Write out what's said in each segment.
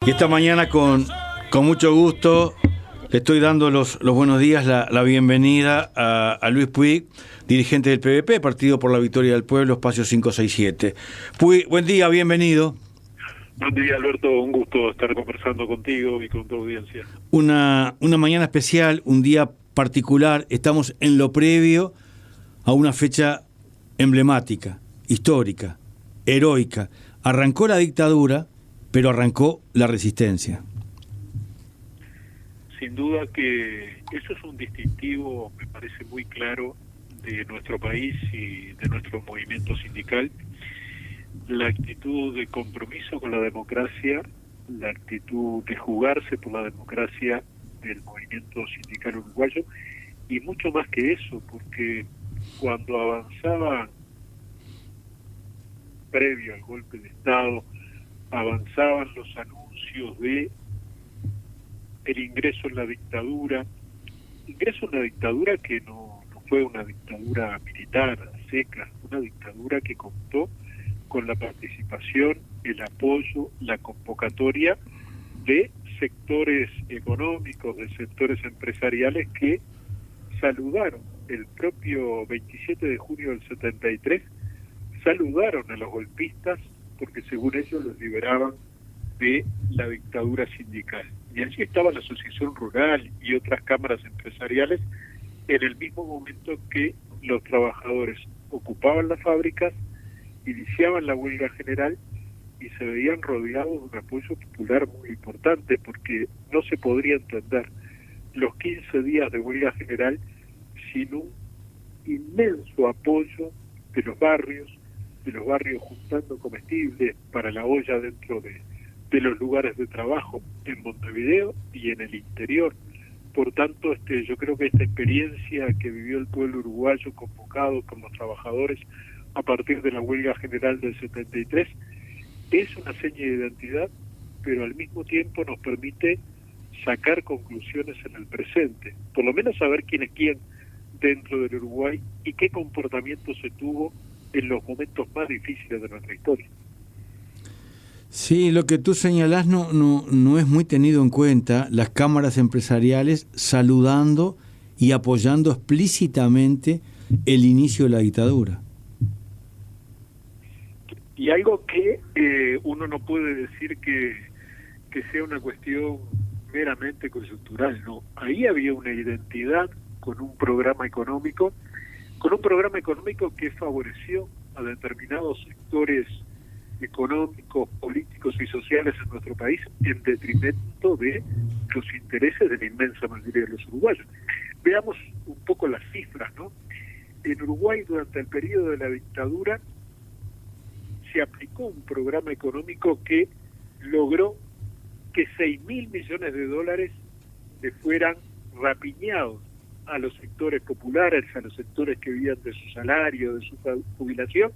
Y esta mañana con mucho gusto le estoy dando los buenos días, la bienvenida a Luis Puig, dirigente del PVP, Partido por la Victoria del Pueblo, Espacio 567. Puig, buen día, bienvenido. Buen día, Alberto, un gusto estar conversando contigo y con tu audiencia. Una mañana especial, un día particular, estamos en lo previo a una fecha emblemática, histórica, heroica. Arrancó la dictadura, pero arrancó la resistencia. Sin duda que eso es un distintivo, me parece muy claro, de nuestro país y de nuestro movimiento sindical. La actitud de compromiso con la democracia, la actitud de jugarse por la democracia del movimiento sindical uruguayo, y mucho más que eso, porque cuando avanzaba, previo al golpe de Estado, avanzaban los anuncios de el ingreso en la dictadura que no fue una dictadura militar seca, una dictadura que contó con la participación, el apoyo, la convocatoria de sectores económicos, de sectores empresariales que saludaron el propio 27 de junio del 73, saludaron a los golpistas porque según ellos los liberaban de la dictadura sindical. Y allí estaba la Asociación Rural y otras cámaras empresariales en el mismo momento que los trabajadores ocupaban las fábricas, iniciaban la huelga general y se veían rodeados de un apoyo popular muy importante, porque no se podría entender los 15 días de huelga general sin un inmenso apoyo de los barrios juntando comestibles para la olla dentro de los lugares de trabajo en Montevideo y en el interior. Por tanto, yo creo que esta experiencia que vivió el pueblo uruguayo convocado por los trabajadores a partir de la huelga general del 73 es una seña de identidad, pero al mismo tiempo nos permite sacar conclusiones en el presente, por lo menos saber quién es quién dentro del Uruguay y qué comportamiento se tuvo en los momentos más difíciles de nuestra historia. Sí, lo que tú señalás no es muy tenido en cuenta, las cámaras empresariales saludando y apoyando explícitamente el inicio de la dictadura. Y algo que uno no puede decir que sea una cuestión meramente coyuntural, no. Ahí había una identidad con un programa económico que favoreció a determinados sectores económicos, políticos y sociales en nuestro país en detrimento de los intereses de la inmensa mayoría de los uruguayos. Veamos un poco las cifras, ¿no? En Uruguay, durante el periodo de la dictadura, se aplicó un programa económico que logró que 6.000 millones de dólares le fueran rapiñados a los sectores populares, a los sectores que vivían de su salario, de su jubilación,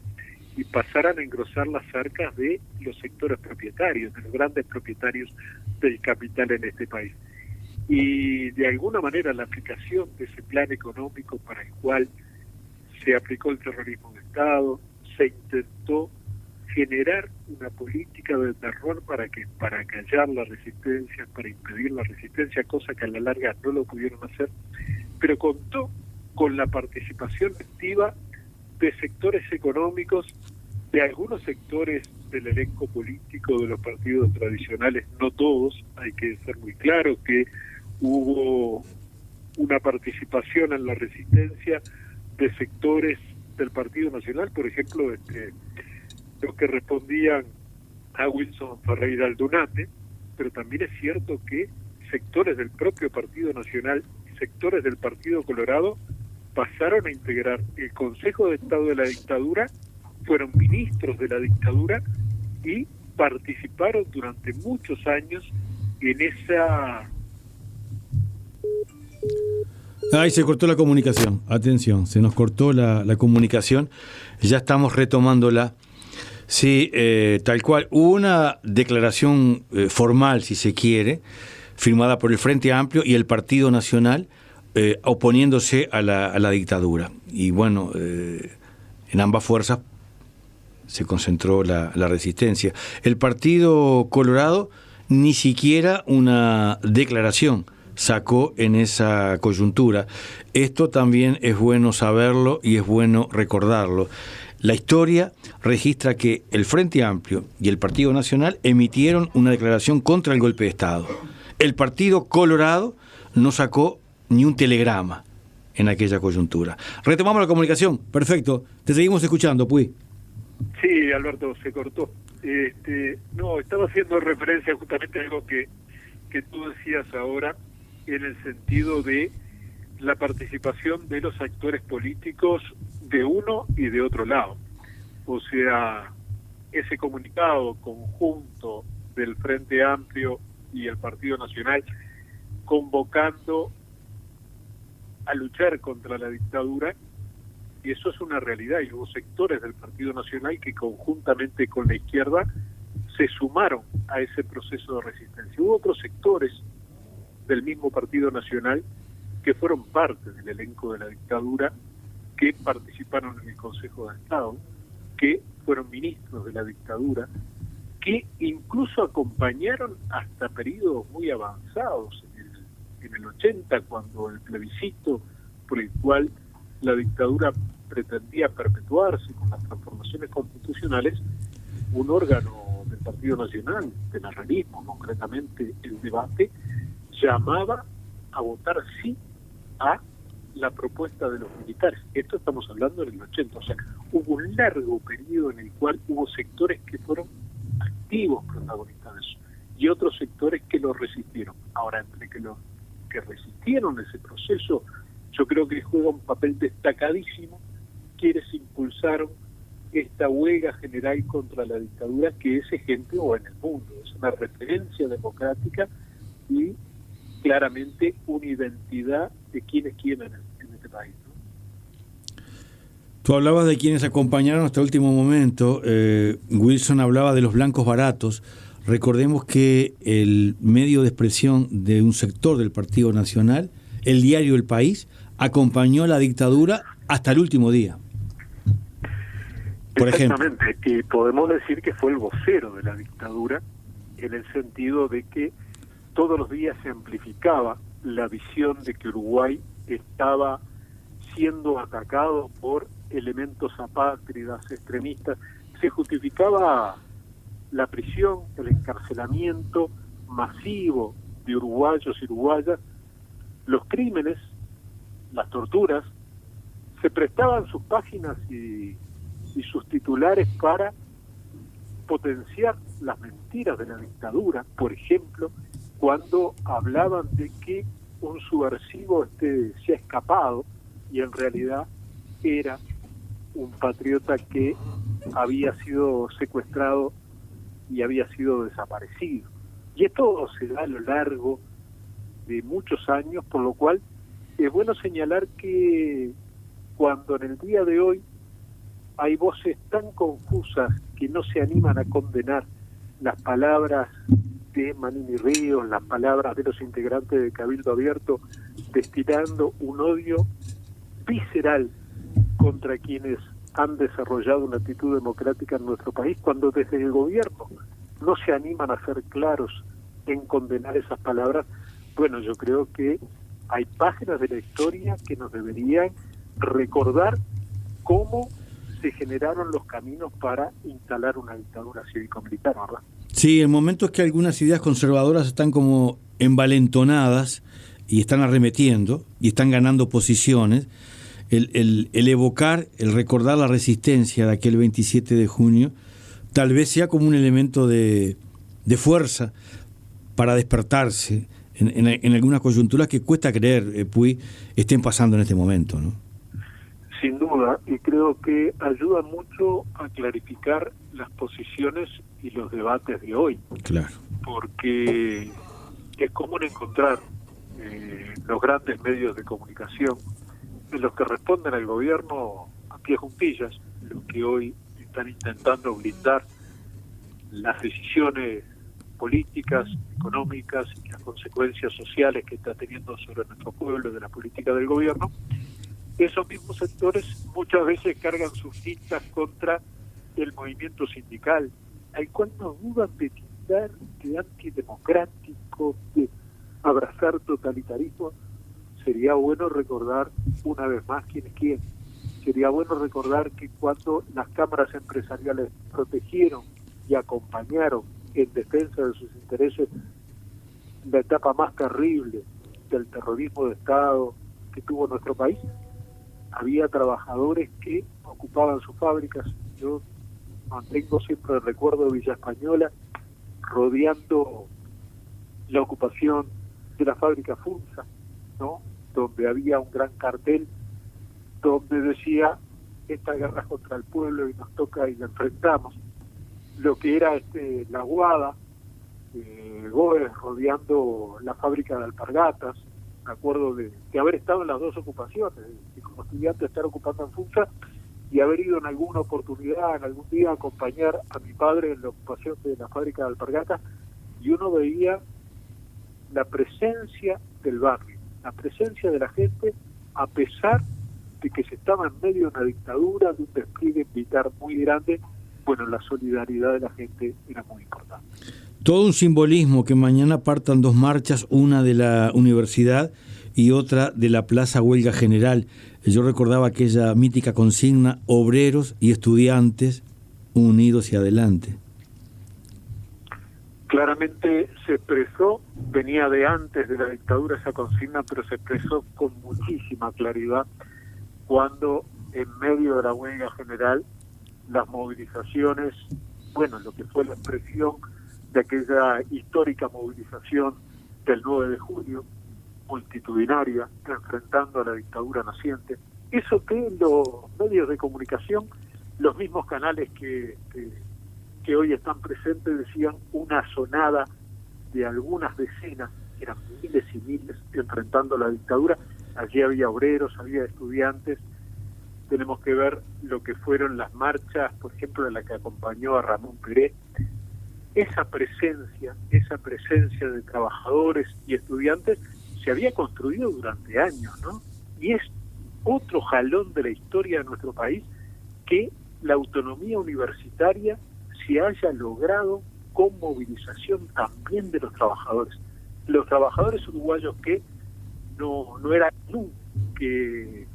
y pasaran a engrosar las arcas de los sectores propietarios, de los grandes propietarios del capital en este país. Y de alguna manera la aplicación de ese plan económico para el cual se aplicó el terrorismo de Estado, se intentó generar una política de terror para callar la resistencia, para impedir la resistencia, cosa que a la larga no lo pudieron hacer, pero contó con la participación activa de sectores económicos, de algunos sectores del elenco político de los partidos tradicionales, no todos, hay que ser muy claro que hubo una participación en la resistencia de sectores del Partido Nacional, por ejemplo, los que respondían a Wilson Ferreira Aldunate, pero también es cierto que sectores del propio Partido Nacional, sectores del Partido Colorado, pasaron a integrar el Consejo de Estado de la dictadura, fueron ministros de la dictadura y participaron durante muchos años en esa... Ahí se cortó la comunicación, atención, se nos cortó la comunicación, ya estamos retomándola. Sí, tal cual, hubo una declaración formal, si se quiere, firmada por el Frente Amplio y el Partido Nacional, oponiéndose a la dictadura. Y bueno, en ambas fuerzas se concentró la resistencia. El Partido Colorado ni siquiera una declaración sacó en esa coyuntura. Esto también es bueno saberlo y es bueno recordarlo. La historia registra que el Frente Amplio y el Partido Nacional emitieron una declaración contra el golpe de Estado. El Partido Colorado no sacó ni un telegrama en aquella coyuntura. Retomamos la comunicación. Perfecto. Te seguimos escuchando, Puy. Sí, Alberto, se cortó. No, estaba haciendo referencia justamente a algo que tú decías ahora, en el sentido de la participación de los actores políticos de uno y de otro lado. O sea, ese comunicado conjunto del Frente Amplio y el Partido Nacional convocando a luchar contra la dictadura, y eso es una realidad, y hubo sectores del Partido Nacional que conjuntamente con la izquierda se sumaron a ese proceso de resistencia. Hubo otros sectores del mismo Partido Nacional que fueron parte del elenco de la dictadura, que participaron en el Consejo de Estado, que fueron ministros de la dictadura, que incluso acompañaron hasta periodos muy avanzados en el 80, cuando el plebiscito por el cual la dictadura pretendía perpetuarse con las transformaciones constitucionales, un órgano del Partido Nacional, del Nacionalismo, concretamente el Debate, llamaba a votar sí a la propuesta de los militares. Esto estamos hablando en el 80, o sea, hubo un largo periodo en el cual hubo sectores que fueron activos protagonistas de eso, y otros sectores que lo resistieron. Ahora, entre que los que resistieron ese proceso, yo creo que juega un papel destacadísimo quienes impulsaron esta huelga general contra la dictadura, que es ejemplo en el mundo, es una referencia democrática y claramente una identidad de quienes quieren en este país, ¿no? Tú hablabas de quienes acompañaron hasta el último momento. Wilson hablaba de los blancos baratos. Recordemos que el medio de expresión de un sector del Partido Nacional, el diario El País, acompañó a la dictadura hasta el último día. Por ejemplo. Exactamente, y podemos decir que fue el vocero de la dictadura, en el sentido de que todos los días se amplificaba la visión de que Uruguay estaba siendo atacado por elementos apátridas, extremistas. Se justificaba la prisión, el encarcelamiento masivo de uruguayos y uruguayas, los crímenes, las torturas. Se prestaban sus páginas y sus titulares para potenciar las mentiras de la dictadura. Por ejemplo, cuando hablaban de que un subversivo se ha escapado, y en realidad era un patriota que había sido secuestrado y había sido desaparecido. Y esto se da a lo largo de muchos años, por lo cual es bueno señalar que cuando en el día de hoy hay voces tan confusas que no se animan a condenar las palabras de Manini Ríos, las palabras de los integrantes de Cabildo Abierto, destilando un odio visceral contra quienes han desarrollado una actitud democrática en nuestro país, cuando desde el gobierno no se animan a ser claros en condenar esas palabras. Bueno, yo creo que hay páginas de la historia que nos deberían recordar cómo se generaron los caminos para instalar una dictadura cívico-militar, ¿verdad? Sí, el momento es que algunas ideas conservadoras están como envalentonadas y están arremetiendo y están ganando posiciones. El evocar, el recordar la resistencia de aquel 27 de junio, tal vez sea como un elemento de fuerza para despertarse en algunas coyunturas que cuesta creer, Puy, estén pasando en este momento, ¿no? Sin duda, y creo que ayuda mucho a clarificar las posiciones y los debates de hoy. Claro. Porque es común encontrar los grandes medios de comunicación en los que responden al gobierno a pie juntillas, los que hoy están intentando blindar las decisiones políticas, económicas y las consecuencias sociales que está teniendo sobre nuestro pueblo de la política del gobierno. Esos mismos sectores muchas veces cargan sus tintas contra el movimiento sindical, al cual no dudan de que tildar de antidemocrático, de abrazar totalitarismo, sería bueno recordar una vez más quién es quién. Sería bueno recordar que cuando las cámaras empresariales protegieron y acompañaron en defensa de sus intereses la etapa más terrible del terrorismo de Estado que tuvo nuestro país, había trabajadores que ocupaban sus fábricas. Yo mantengo siempre el recuerdo de Villa Española, rodeando la ocupación de la fábrica Funza, ¿no?, donde había un gran cartel donde decía: esta guerra es contra el pueblo y nos toca y la enfrentamos. Lo que era la Guada, Goes, rodeando la fábrica de alpargatas. Me acuerdo de haber estado en las dos ocupaciones, y como estudiante estar ocupando en Funza y haber ido en alguna oportunidad, en algún día, a acompañar a mi padre en la ocupación de la fábrica de alpargatas, y uno veía la presencia del barrio, la presencia de la gente, a pesar de que se estaba en medio de una dictadura, de un despliegue militar muy grande. Bueno, la solidaridad de la gente era muy importante. Todo un simbolismo que mañana partan dos marchas, una de la universidad y otra de la Plaza Huelga General. Yo recordaba aquella mítica consigna: obreros y estudiantes unidos y adelante. Claramente se expresó, venía de antes de la dictadura esa consigna, pero se expresó con muchísima claridad cuando en medio de la huelga general, las movilizaciones, bueno, lo que fue la expresión de aquella histórica movilización del 9 de julio, multitudinaria, enfrentando a la dictadura naciente, eso que los medios de comunicación, los mismos canales que hoy están presentes, decían una sonada de algunas decenas, eran miles y miles, enfrentando a la dictadura. Allí había obreros, había estudiantes. Tenemos que ver lo que fueron las marchas, por ejemplo, en la que acompañó a Ramón Peré. Esa presencia de trabajadores y estudiantes se había construido durante años, ¿no? Y es otro jalón de la historia de nuestro país que la autonomía universitaria se haya logrado con movilización también de los trabajadores. Los trabajadores uruguayos que no era común que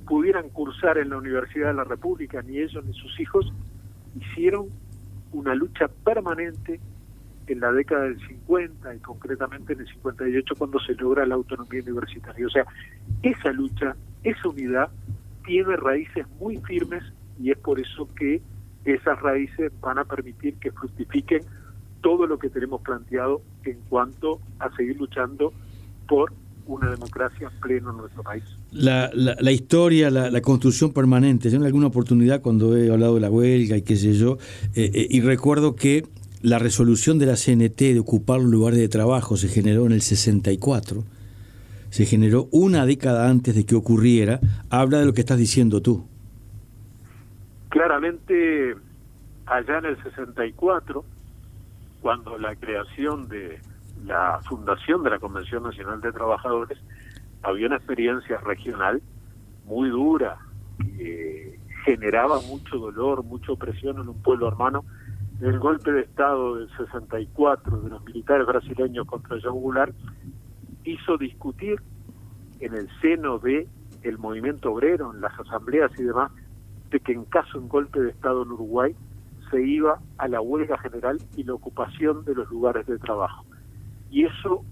pudieran cursar en la Universidad de la República, ni ellos ni sus hijos, hicieron una lucha permanente en la década del 50 y concretamente en el 58, cuando se logra la autonomía universitaria. O sea, esa lucha, esa unidad tiene raíces muy firmes, y es por eso que esas raíces van a permitir que fructifiquen todo lo que tenemos planteado en cuanto a seguir luchando por una democracia plena en nuestro país. La historia, la construcción permanente. Yo en alguna oportunidad, cuando he hablado de la huelga y qué sé yo, y recuerdo que la resolución de la CNT de ocupar los lugares de trabajo se generó en el 64, se generó una década antes de que ocurriera. Habla de lo que estás diciendo tú. Claramente, allá en el 64, cuando la creación de la fundación de la Convención Nacional de Trabajadores, había una experiencia regional muy dura, que generaba mucho dolor, mucha opresión en un pueblo hermano. El golpe de Estado del 64 de los militares brasileños contra João Goulart hizo discutir en el seno de el movimiento obrero, en las asambleas y demás, de que en caso de un golpe de Estado en Uruguay se iba a la huelga general y la ocupación de los lugares de trabajo. Y eso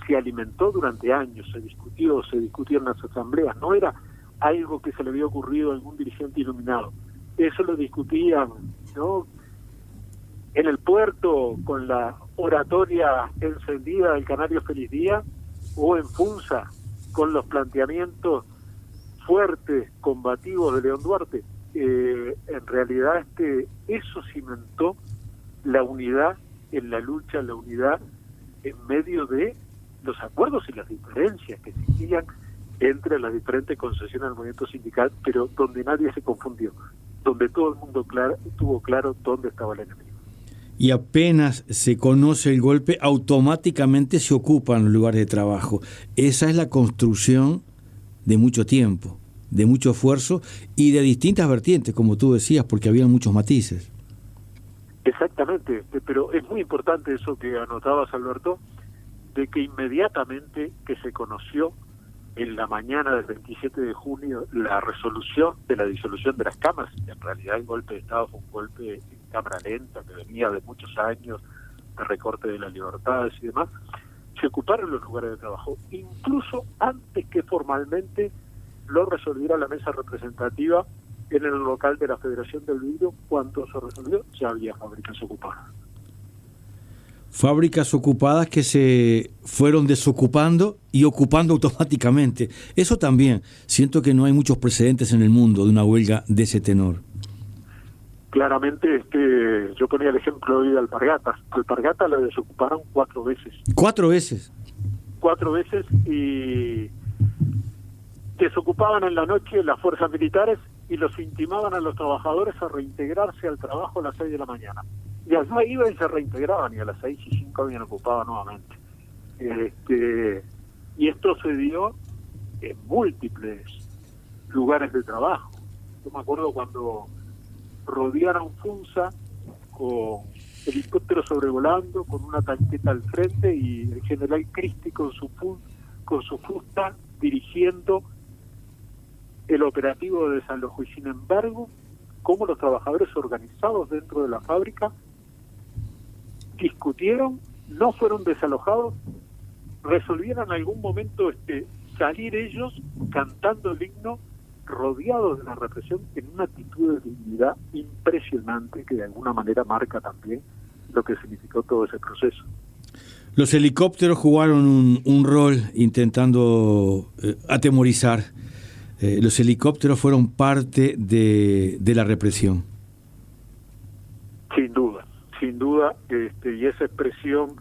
se alimentó durante años, se discutió en las asambleas. No era algo que se le había ocurrido a algún dirigente iluminado. Eso lo discutían, ¿no?, en el puerto con la oratoria encendida del canario Feliz Día, o en Funza con los planteamientos fuertes, combativos de León Duarte. En realidad eso cimentó la unidad en la lucha, la unidad en medio de los acuerdos y las diferencias que existían entre las diferentes concesiones del movimiento sindical, pero donde nadie se confundió, donde todo el mundo tuvo claro dónde estaba el enemigo. Y apenas se conoce el golpe, automáticamente se ocupan los lugares de trabajo. Esa es la construcción de mucho tiempo, de mucho esfuerzo y de distintas vertientes, como tú decías, porque había muchos matices. Exactamente, pero es muy importante eso que anotabas, Alberto, de que inmediatamente que se conoció en la mañana del 27 de junio la resolución de la disolución de las cámaras, en realidad el golpe de Estado fue un golpe en cámara lenta que venía de muchos años de recorte de las libertades y demás, se ocuparon los lugares de trabajo, incluso antes que formalmente lo resolviera la mesa representativa en el local de la Federación del Vidrio. Cuando se resolvió ya había fábricas ocupadas. Fábricas ocupadas que se fueron desocupando y ocupando automáticamente. Eso también, siento que no hay muchos precedentes en el mundo de una huelga de ese tenor. Claramente, yo ponía el ejemplo hoy de Alpargatas. Alpargatas la desocuparon 4 veces. ¿4 veces? 4 veces, y desocupaban en la noche las fuerzas militares y los intimaban a los trabajadores a reintegrarse al trabajo a las 6 de la mañana. Y allá iban y se reintegraban, y a las 6:05 habían ocupado nuevamente. Y esto se dio en múltiples lugares de trabajo. Yo me acuerdo cuando rodearon Funza con helicópteros sobrevolando, con una tanqueta al frente, y el general Cristi con su fusta dirigiendo el operativo de desalojo. Y sin embargo, cómo los trabajadores organizados dentro de la fábrica discutieron, no fueron desalojados, resolvieron en algún momento salir ellos cantando el himno, rodeados de la represión, en una actitud de dignidad impresionante que de alguna manera marca también lo que significó todo ese proceso. Los helicópteros jugaron un rol intentando atemorizar. Los helicópteros fueron parte de la represión. Sin duda, y esa expresión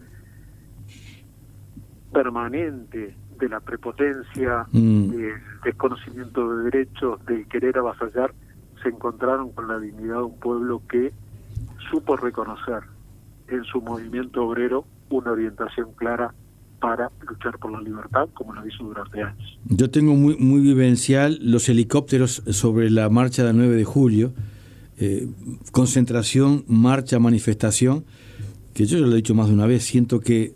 permanente de la prepotencia, del desconocimiento de derechos, del querer avasallar, se encontraron con la dignidad de un pueblo que supo reconocer en su movimiento obrero una orientación clara para luchar por la libertad, como lo hizo durante años. Yo tengo muy vivencial los helicópteros sobre la marcha del 9 de julio, concentración, marcha, manifestación, que yo ya lo he dicho más de una vez, siento que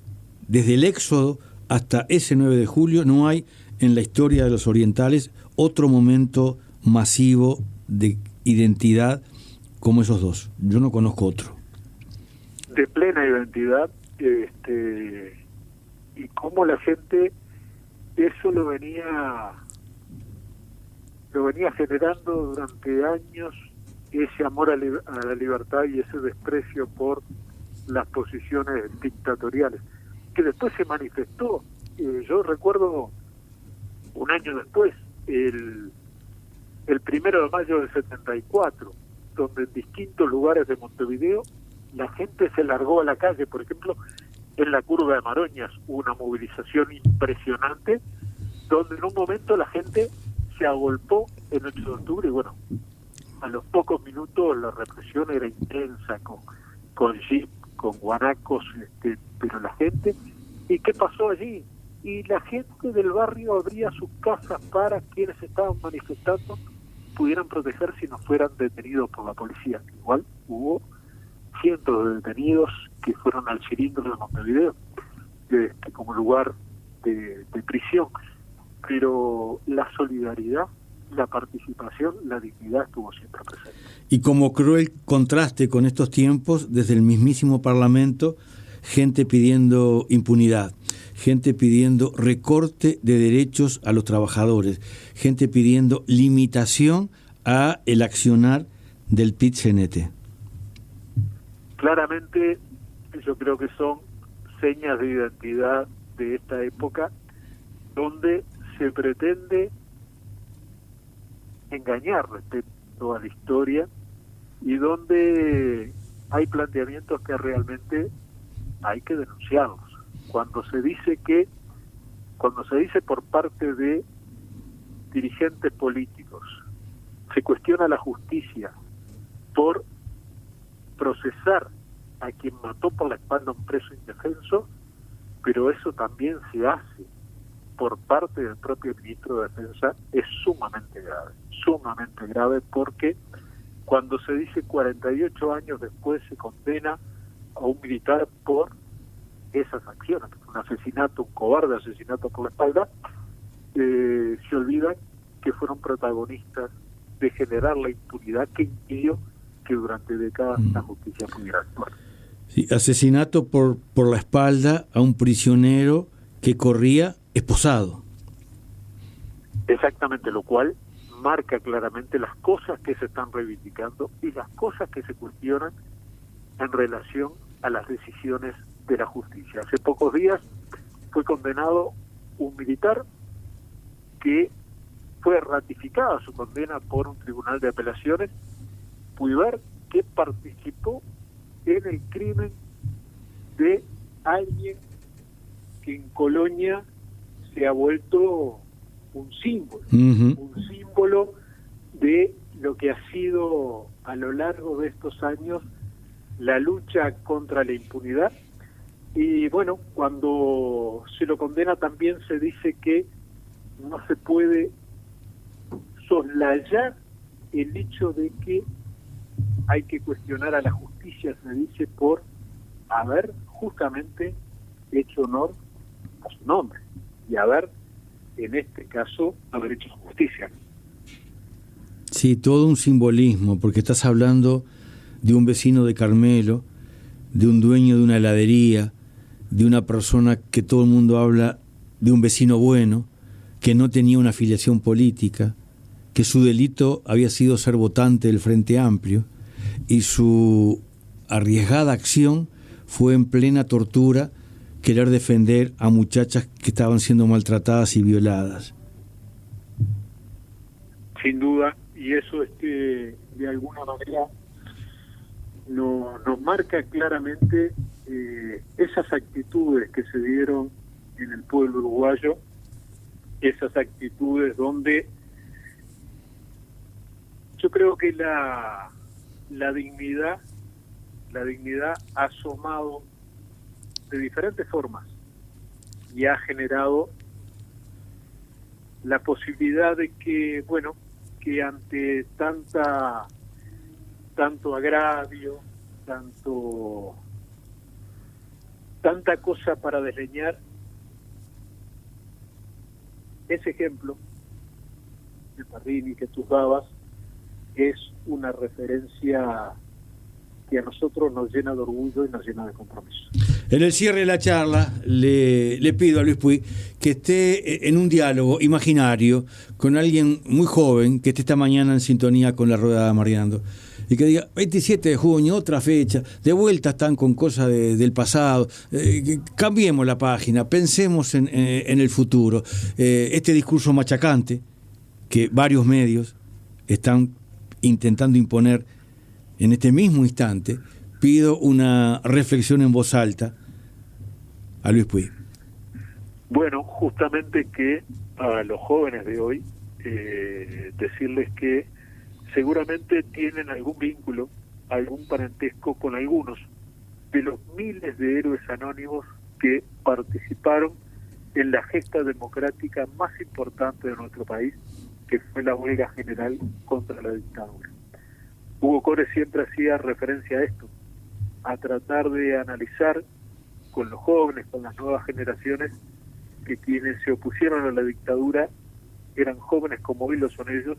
desde el éxodo hasta ese 9 de julio no hay en la historia de los orientales otro momento masivo de identidad como esos dos. Yo no conozco otro. De plena identidad, y cómo la gente eso lo venía generando durante años, ese amor a la libertad y ese desprecio por las posiciones dictatoriales, que después se manifestó. Yo recuerdo un año después, el 1 de mayo del 74, donde en distintos lugares de Montevideo la gente se largó a la calle. Por ejemplo, en la curva de Maroñas hubo una movilización impresionante, donde en un momento la gente se agolpó en 8 de octubre, y bueno, a los pocos minutos la represión era intensa, con jeep, con guanacos, pero la gente... ¿Y qué pasó allí? Y la gente del barrio abría sus casas para quienes estaban manifestando pudieran proteger si no fueran detenidos por la policía. Igual hubo cientos de detenidos que fueron al Cilindro de Montevideo como lugar de prisión, pero la solidaridad, la participación, la dignidad estuvo siempre presente. Y como cruel contraste con estos tiempos, desde el mismísimo Parlamento, gente pidiendo impunidad, gente pidiendo recorte de derechos a los trabajadores, gente pidiendo limitación a el accionar del PIT-CNT. Claramente yo creo que son señas de identidad de esta época, donde se pretende engañar respecto a la historia y donde hay planteamientos que realmente hay que denunciarlos. Cuando se dice por parte de dirigentes políticos, se cuestiona la justicia por procesar a quien mató por la espalda a un preso indefenso, pero eso también se hace por parte del propio ministro de Defensa, es sumamente grave porque cuando se dice 48 años después se condena a un militar por esas acciones, un asesinato, un cobarde asesinato por la espalda, se olvidan que fueron protagonistas de generar la impunidad que impidió que durante décadas la justicia pudiera actuar. Sí, asesinato por la espalda a un prisionero que corría esposado. Exactamente, lo cual marca claramente las cosas que se están reivindicando y las cosas que se cuestionan en relación a las decisiones de la justicia. Hace pocos días fue condenado un militar que fue ratificada su condena por un tribunal de apelaciones, Puiber, que participó en el crimen de alguien que en Colonia se ha vuelto un símbolo de lo que ha sido a lo largo de estos años la lucha contra la impunidad. Y bueno, cuando se lo condena también se dice que no se puede soslayar el hecho de que hay que cuestionar a la justicia, se dice, por haber justamente hecho honor a su nombre y haber, en este caso, haber hecho justicia. Sí, todo un simbolismo, porque estás hablando de un vecino de Carmelo, de un dueño de una heladería, de una persona que todo el mundo habla de un vecino bueno, que no tenía una afiliación política, que su delito había sido ser votante del Frente Amplio, y su arriesgada acción fue en plena tortura querer defender a muchachas que estaban siendo maltratadas y violadas. Sin duda, y eso de alguna manera nos marca claramente esas actitudes que se dieron en el pueblo uruguayo, esas actitudes donde yo creo que la dignidad ha asomado de diferentes formas y ha generado la posibilidad de que, bueno, que ante tanto agravio, tanta cosa para desleñar, ese ejemplo de Parrini que tú dabas es una referencia que a nosotros nos llena de orgullo y nos llena de compromiso. En el cierre de la charla le pido a Luis Puig que esté en un diálogo imaginario con alguien muy joven que esté esta mañana en sintonía con la rueda de Mariando y que diga 27 de junio, otra fecha, de vuelta están con cosas del pasado, cambiemos la página, pensemos en el futuro. Este discurso machacante que varios medios están intentando imponer en este mismo instante, pido una reflexión en voz alta a Luis Puig. Bueno, justamente que a los jóvenes de hoy decirles que seguramente tienen algún vínculo, algún parentesco con algunos de los miles de héroes anónimos que participaron en la gesta democrática más importante de nuestro país, que fue la huelga general contra la dictadura. Hugo Cores siempre hacía referencia a esto, a tratar de analizar con los jóvenes, con las nuevas generaciones, que quienes se opusieron a la dictadura eran jóvenes como hoy lo son ellos,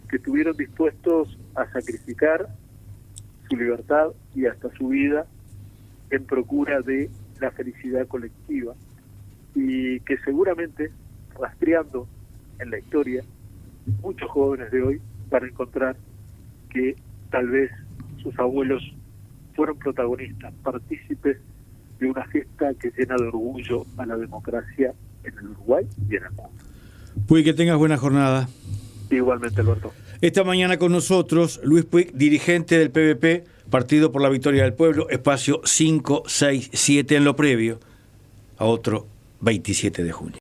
que estuvieron dispuestos a sacrificar su libertad y hasta su vida en procura de la felicidad colectiva, y que seguramente, rastreando en la historia, muchos jóvenes de hoy van a encontrar que tal vez sus abuelos fueron protagonistas, partícipes de una gesta que llena de orgullo a la democracia en el Uruguay y en el mundo. Puig, que tengas buena jornada. Igualmente, Alberto. Esta mañana con nosotros Luis Puig, dirigente del PVP, Partido por la Victoria del Pueblo, espacio 567 en lo previo a otro 27 de junio.